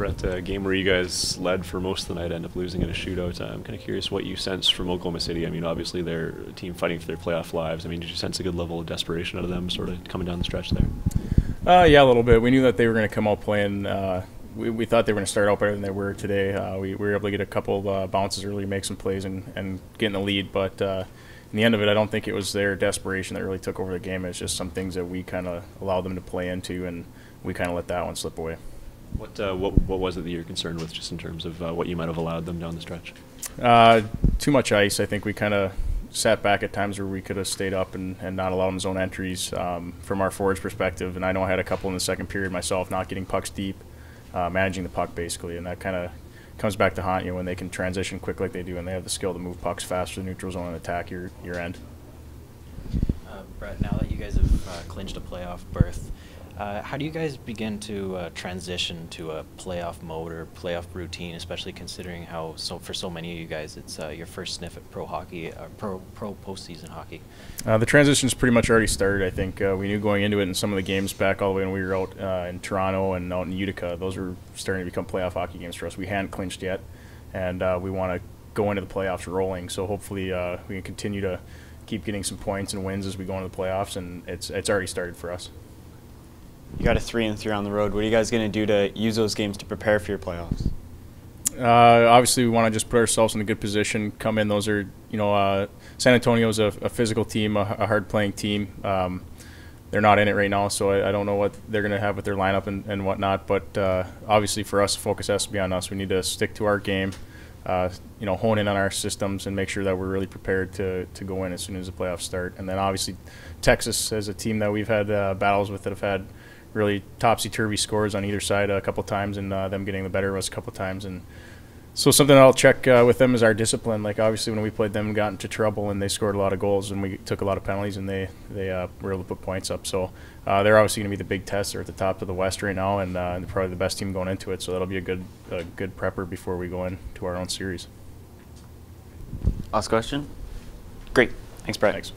Brett, a game where you guys led for most of the night, ended up losing in a shootout. I'm kind of curious what you sensed from Oklahoma City. I mean, obviously they're a team fighting for their playoff lives. I mean, did you sense a good level of desperation out of them sort of coming down the stretch there? Yeah, a little bit. We knew that they were going to come out playing. We thought they were going to start out better than they were today. We were able to get a couple of bounces early, make some plays, and get in the lead. But in the end of it, I don't think it was their desperation that really took over the game. It's just some things that we kind of allowed them to play into, and we kind of let that one slip away. What was it that you're concerned with, just in terms of what you might have allowed them down the stretch? Too much ice. I think we kind of sat back at times where we could have stayed up and not allowed them zone entries from our forwards' perspective. And I know I had a couple in the second period myself, not getting pucks deep, managing the puck basically, and that kind of comes back to haunt you when they can transition quick like they do, and they have the skill to move pucks fast to the neutral zone and attack your end. Brett, now that you guys have clinched a playoff berth, how do you guys begin to transition to a playoff mode or playoff routine, especially considering how for so many of you guys it's your first sniff at pro hockey, pro postseason hockey? The transition's pretty much already started. I think we knew going into it in some of the games back all the way when we were out in Toronto and out in Utica, those were starting to become playoff hockey games for us. We hadn't clinched yet, and we want to go into the playoffs rolling. So hopefully we can continue to keep getting some points and wins as we go into the playoffs, and it's already started for us. You got a 3-3 on the road. What are you guys going to do to use those games to prepare for your playoffs? Obviously, we want to just put ourselves in a good position. Come in. Those are, San Antonio's a physical team, a hard-playing team. They're not in it right now, so I don't know what they're going to have with their lineup and whatnot. But obviously, for us, the focus has to be on us. We need to stick to our game, hone in on our systems, and make sure that we're really prepared to go in as soon as the playoffs start. And then obviously, Texas as a team that we've had battles with that have had really topsy-turvy scores on either side a couple times, and them getting the better of us a couple times. And so something I'll check with them is our discipline. Like, obviously, when we played them, got into trouble, and they scored a lot of goals, and we took a lot of penalties, and they were able to put points up. So they're obviously going to be the big test. They're at the top of the West right now, and they're probably the best team going into it. So that'll be a good prepper before we go into our own series. Last question? Great. Thanks, Brett. Thanks.